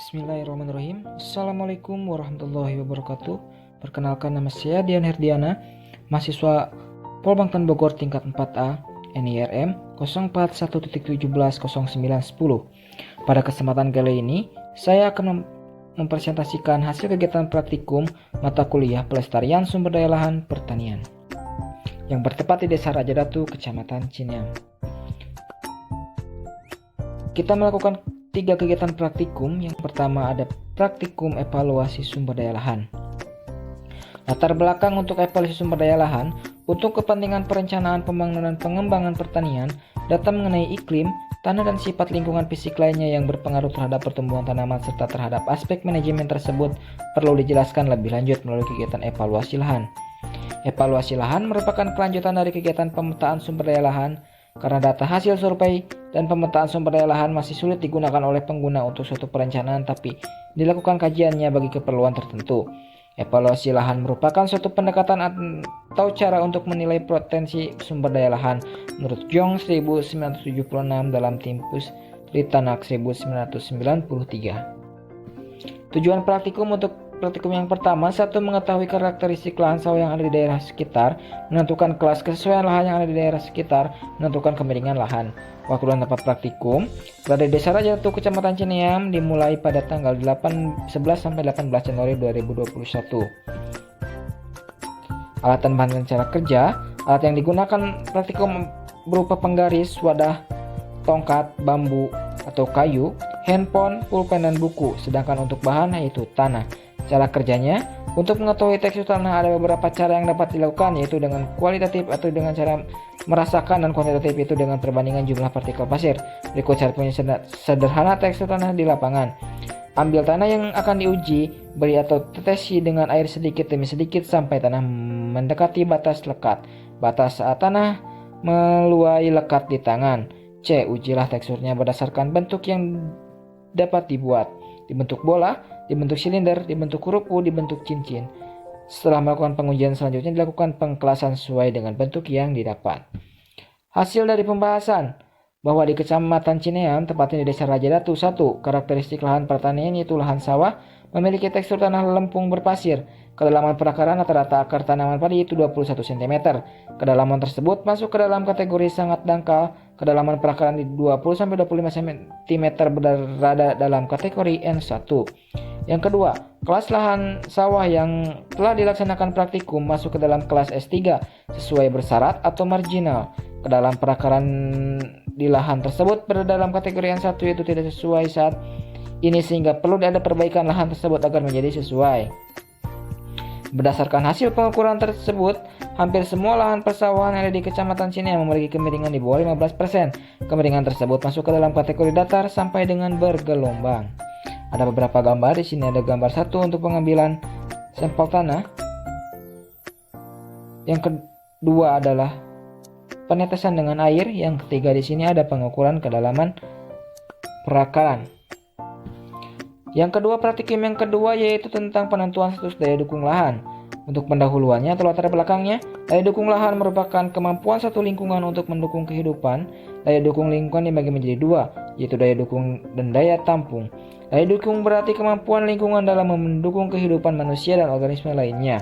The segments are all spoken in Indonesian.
Bismillahirrahmanirrahim. Assalamualaikum warahmatullahi wabarakatuh. Perkenalkan, nama saya Dian Herdiana, mahasiswa Polbangtan Bogor tingkat 4A, NIRM 041.170910. Pada kesempatan kali ini, saya akan mempresentasikan hasil kegiatan praktikum mata kuliah Pelestarian Sumber Daya Lahan Pertanian yang bertempat di Desa Rajadatu, Kecamatan Cineam. Kita melakukan 3 kegiatan praktikum. Yang pertama ada praktikum evaluasi sumber daya lahan. Latar belakang untuk evaluasi sumber daya lahan untuk kepentingan perencanaan pembangunan pengembangan pertanian, data mengenai iklim, tanah dan sifat lingkungan fisik lainnya yang berpengaruh terhadap pertumbuhan tanaman serta terhadap aspek manajemen tersebut perlu dijelaskan lebih lanjut melalui kegiatan evaluasi lahan. Evaluasi lahan merupakan kelanjutan dari kegiatan pemetaan sumber daya lahan karena data hasil survei dan pemetaan sumber daya lahan masih sulit digunakan oleh pengguna untuk suatu perencanaan, tapi dilakukan kajiannya bagi keperluan tertentu. Evaluasi lahan merupakan suatu pendekatan atau cara untuk menilai potensi sumber daya lahan menurut Jong 1976 dalam Tempus Ritanak 1993. Tujuan praktikum untuk praktikum yang pertama, 1. Mengetahui karakteristik lahan sawah yang ada di daerah sekitar, menentukan kelas kesesuaian lahan yang ada di daerah sekitar, menentukan kemiringan lahan. Waktu dan tempat praktikum berada di Desa Rajadatu, Kecamatan Cineam, dimulai pada tanggal 11 sampai 18 Januari 2021. Alat dan bahan cara kerja. Alat yang digunakan praktikum berupa penggaris, wadah, tongkat, bambu atau kayu, handphone, pulpen dan buku. Sedangkan untuk bahan yaitu tanah. Cara kerjanya, untuk mengetahui tekstur tanah ada beberapa cara yang dapat dilakukan, yaitu dengan kualitatif atau dengan cara merasakan, dan kuantitatif itu dengan perbandingan jumlah partikel pasir. Berikut cara sederhana tekstur tanah di lapangan. Ambil tanah yang akan diuji, beri atau tetesi dengan air sedikit demi sedikit sampai tanah mendekati batas lekat. Batas saat tanah meluai lekat di tangan. C. Ujilah teksturnya berdasarkan bentuk yang dapat dibuat. Dibentuk bola, dibentuk silinder, dibentuk huruf U, dibentuk cincin. Setelah melakukan pengujian selanjutnya dilakukan pengkelasan sesuai dengan bentuk yang didapat. Hasil dari pembahasan bahwa di Kecamatan Cineam, tepatnya di Desa Rajadatu, 1. Karakteristik lahan pertanian yaitu lahan sawah memiliki tekstur tanah lempung berpasir. Kedalaman perakaran rata-rata akar tanaman padi itu 21 cm. Kedalaman tersebut masuk ke dalam kategori sangat dangkal. Kedalaman perakaran di 20-25 cm berada dalam kategori N1. Yang kedua, kelas lahan sawah yang telah dilaksanakan praktikum masuk ke dalam kelas S3 sesuai bersyarat atau marginal. Kedalaman perakaran di lahan tersebut berada dalam kategori N1 yaitu tidak sesuai saat ini sehingga perlu ada perbaikan lahan tersebut agar menjadi sesuai. Berdasarkan hasil pengukuran tersebut, hampir semua lahan persawahan yang ada di Kecamatan Cineam memiliki kemiringan di bawah 15%. Kemiringan tersebut masuk ke dalam kategori datar sampai dengan bergelombang. Ada beberapa gambar. Di sini ada gambar 1 untuk pengambilan sampel tanah. Yang kedua adalah penetesan dengan air. Yang ketiga di sini ada pengukuran kedalaman perakaran. Yang kedua, praktikum yang kedua yaitu tentang penentuan status daya dukung lahan. Untuk pendahuluannya atau latar belakangnya, daya dukung lahan merupakan kemampuan satu lingkungan untuk mendukung kehidupan. Daya dukung lingkungan dibagi menjadi 2, yaitu daya dukung dan daya tampung. Daya dukung berarti kemampuan lingkungan dalam mendukung kehidupan manusia dan organisme lainnya.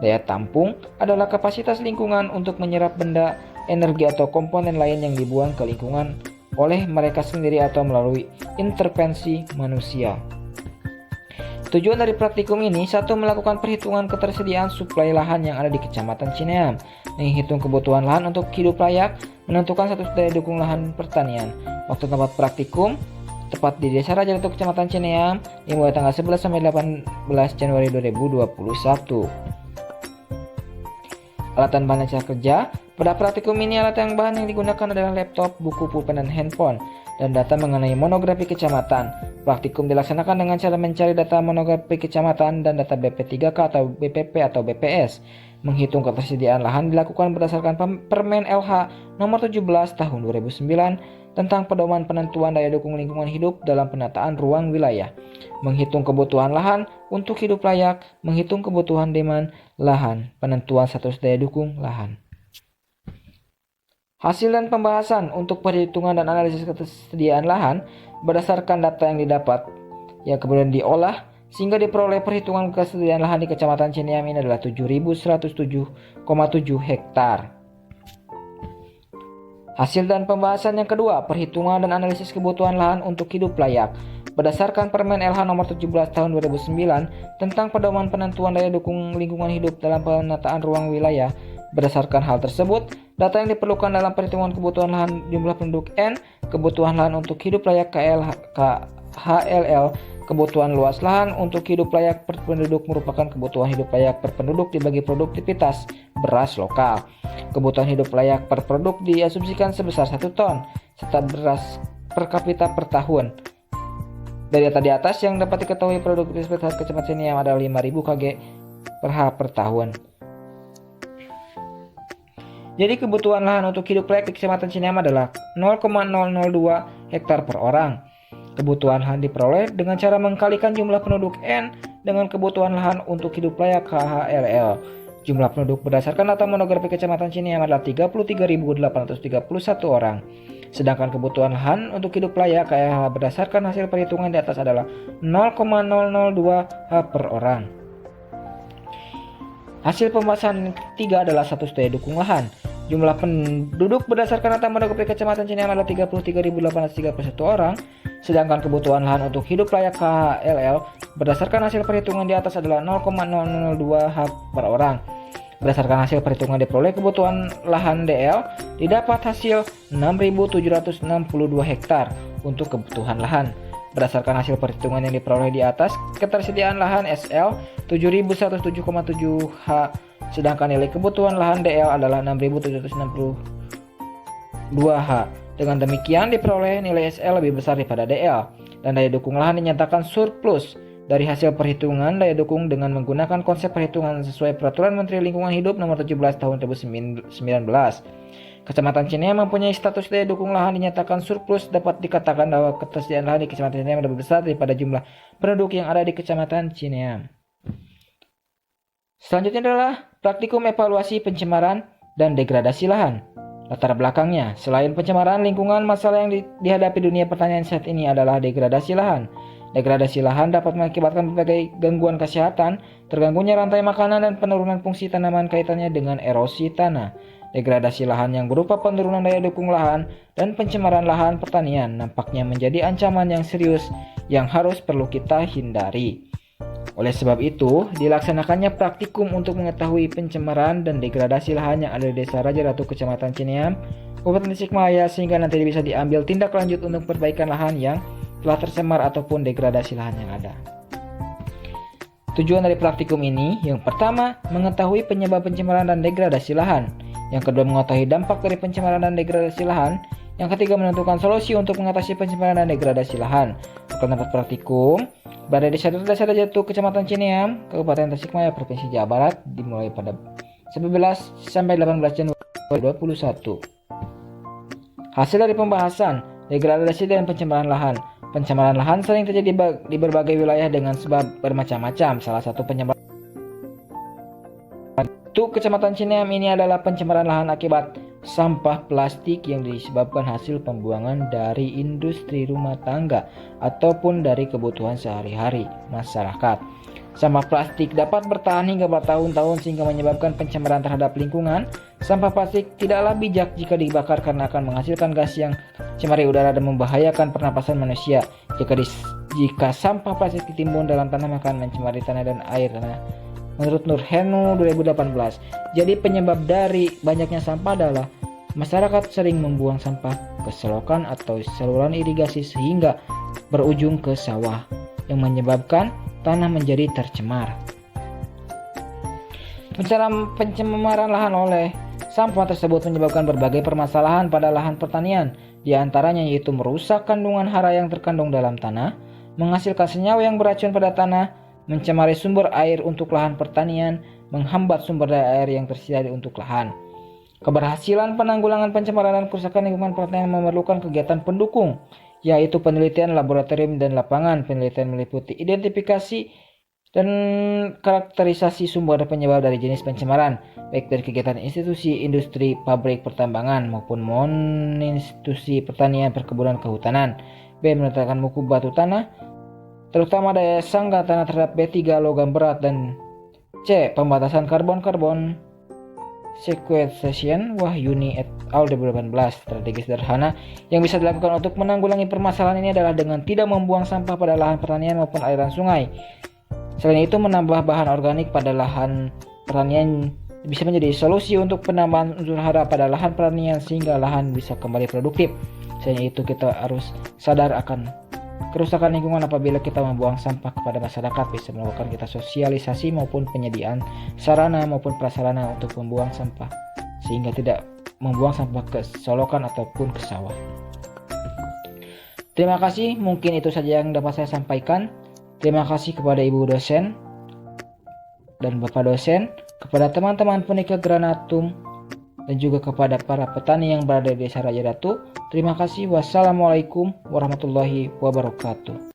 Daya tampung adalah kapasitas lingkungan untuk menyerap benda, energi atau komponen lain yang dibuang ke lingkungan oleh mereka sendiri atau melalui intervensi manusia. Tujuan dari praktikum ini, 1. Melakukan perhitungan ketersediaan suplai lahan yang ada di Kecamatan Cineam, menghitung kebutuhan lahan untuk hidup layak, menentukan status daya dukung lahan pertanian. Waktu tempat praktikum tepat di Desa Rajadatu, Kecamatan Cineam, dimulai tanggal 11 sampai 18 Januari 2021. Alat dan bahan cara kerja. Pada praktikum ini, alat yang bahan yang digunakan adalah laptop, buku, pulpen, dan handphone, dan data mengenai monografi kecamatan. Praktikum dilaksanakan dengan cara mencari data monografi kecamatan dan data BP3K atau BPP atau BPS. Menghitung ketersediaan lahan dilakukan berdasarkan Permen LH nomor 17 tahun 2009 tentang pedoman penentuan daya dukung lingkungan hidup dalam penataan ruang wilayah. Menghitung kebutuhan lahan untuk hidup layak, menghitung kebutuhan demand lahan, penentuan status daya dukung lahan. Hasil dan pembahasan untuk perhitungan dan analisis ketersediaan lahan berdasarkan data yang didapat yang kemudian diolah sehingga diperoleh perhitungan ketersediaan lahan di Kecamatan Cineam ini adalah 7.107,7 hektar. Hasil dan pembahasan yang kedua, perhitungan dan analisis kebutuhan lahan untuk hidup layak. Berdasarkan Permen LH Nomor 17 Tahun 2009 tentang pedoman penentuan daya dukung lingkungan hidup dalam penataan ruang wilayah. Berdasarkan hal tersebut, data yang diperlukan dalam perhitungan kebutuhan lahan jumlah penduduk N, kebutuhan lahan untuk hidup layak KHLL, kebutuhan luas lahan untuk hidup layak per penduduk merupakan kebutuhan hidup layak per penduduk dibagi produktivitas beras lokal. Kebutuhan hidup layak per produk diasumsikan sebesar 1 ton, serta beras per kapita per tahun. Dari data di atas yang dapat diketahui produktivitas Kecamatan Cineam adalah 5.000 kg per H per tahun. Jadi kebutuhan lahan untuk hidup layak di Kecamatan Cineam adalah 0,002 hektar per orang. Kebutuhan lahan diperoleh dengan cara mengkalikan jumlah penduduk N dengan kebutuhan lahan untuk hidup layak KHLL. Jumlah penduduk berdasarkan data monografi Kecamatan Cineam adalah 33.831 orang. Sedangkan kebutuhan lahan untuk hidup layak KHLL berdasarkan hasil perhitungan di atas adalah 0,002 H per orang. Hasil pembahasan ketiga adalah status daya dukung lahan. Jumlah penduduk berdasarkan data monografi Kecamatan Cineam adalah 33.831 orang. Sedangkan kebutuhan lahan untuk hidup layak KHLL berdasarkan hasil perhitungan di atas adalah 0,002 H per orang. Berdasarkan hasil perhitungan diperoleh kebutuhan lahan DL didapat hasil 6.762 hektar untuk kebutuhan lahan. Berdasarkan hasil perhitungan yang diperoleh di atas, ketersediaan lahan SL 7.107,7 H, sedangkan nilai kebutuhan lahan DL adalah 6.762 H. Dengan demikian diperoleh nilai SL lebih besar daripada DL, dan daya dukung lahan dinyatakan surplus. Dari hasil perhitungan daya dukung dengan menggunakan konsep perhitungan sesuai Peraturan Menteri Lingkungan Hidup Nomor 17 Tahun 2019. Kecamatan Cineam mempunyai status daya dukung lahan dinyatakan surplus. Dapat dikatakan bahwa ketersediaan lahan di Kecamatan Cineam lebih besar daripada jumlah penduduk yang ada di Kecamatan Cineam. Selanjutnya adalah praktikum evaluasi pencemaran dan degradasi lahan. Latar belakangnya, selain pencemaran lingkungan, masalah yang dihadapi dunia pertanian saat ini adalah degradasi lahan. Degradasi lahan dapat mengakibatkan berbagai gangguan kesehatan, terganggunya rantai makanan dan penurunan fungsi tanaman kaitannya dengan erosi tanah. Degradasi lahan yang berupa penurunan daya dukung lahan dan pencemaran lahan pertanian nampaknya menjadi ancaman yang serius yang harus perlu kita hindari. Oleh sebab itu, dilaksanakannya praktikum untuk mengetahui pencemaran dan degradasi lahan yang ada di Desa Raja Ratu Kecamatan Cineam, Kabupaten Tasikmalaya, sehingga nanti bisa diambil tindak lanjut untuk perbaikan lahan yang telah tercemar ataupun degradasi lahan yang ada. Tujuan dari praktikum ini, yang pertama, mengetahui penyebab pencemaran dan degradasi lahan. Yang kedua, mengetahui dampak dari pencemaran dan degradasi lahan. Yang ketiga, menentukan solusi untuk mengatasi pencemaran dan degradasi lahan. Akan dapat praktikum berada di Desa Raja Ratu Kecamatan Cineam, Kabupaten Tasikmalaya, Provinsi Jawa Barat, dimulai pada 11 sampai 18 Januari 2021. Hasil dari pembahasan degradasi dan pencemaran lahan. Pencemaran lahan sering terjadi di berbagai wilayah dengan sebab bermacam-macam. Salah satu penyebab untuk Kecamatan Cineam ini adalah pencemaran lahan akibat sampah plastik yang disebabkan hasil pembuangan dari industri rumah tangga ataupun dari kebutuhan sehari-hari masyarakat. Sampah plastik dapat bertahan hingga bertahun-tahun sehingga menyebabkan pencemaran terhadap lingkungan. Sampah plastik tidaklah bijak jika dibakar karena akan menghasilkan gas yang mencemari udara dan membahayakan pernapasan manusia. Jika sampah plastik ditimbun dalam tanah maka mencemari tanah dan air tanah. Menurut Nur Henu 2018, jadi penyebab dari banyaknya sampah adalah masyarakat sering membuang sampah ke selokan atau saluran irigasi sehingga berujung ke sawah yang menyebabkan tanah menjadi tercemar. Pencemaran lahan oleh sampah tersebut menyebabkan berbagai permasalahan pada lahan pertanian, di antaranya yaitu merusak kandungan hara yang terkandung dalam tanah, menghasilkan senyawa yang beracun pada tanah, mencemari sumber air untuk lahan pertanian, menghambat sumber daya air yang tersedia untuk lahan. Keberhasilan penanggulangan pencemaran dan kerusakan lingkungan pertanian memerlukan kegiatan pendukung, yaitu penelitian laboratorium dan lapangan. Penelitian meliputi identifikasi dan karakterisasi sumber dan penyebab dari jenis pencemaran, baik dari kegiatan institusi, industri, pabrik, pertambangan, maupun non-institusi pertanian, perkebunan, kehutanan. B. Menetapkan mutu batu tanah terutama daya sangga tanah terhadap B3 logam berat, dan C. Pembatasan karbon-karbon sequestration. Wahyuni et al. 2018. Strategi sederhana yang bisa dilakukan untuk menanggulangi permasalahan ini adalah dengan tidak membuang sampah pada lahan pertanian maupun aliran sungai. Selain itu, menambah bahan organik pada lahan pertanian bisa menjadi solusi untuk penambahan unsur hara pada lahan pertanian sehingga lahan bisa kembali produktif. Selain itu, kita harus sadar akan kerusakan lingkungan apabila kita membuang sampah kepada masyarakat. Bisa melakukan kita sosialisasi maupun penyediaan sarana maupun prasarana untuk membuang sampah sehingga tidak membuang sampah ke solokan ataupun ke sawah. Terima kasih, mungkin itu saja yang dapat saya sampaikan. Terima kasih kepada Ibu dosen dan Bapak dosen, kepada teman-teman Punika Granatum, dan juga kepada para petani yang berada di Desa Raja Datu. Terima kasih. Wassalamualaikum warahmatullahi wabarakatuh.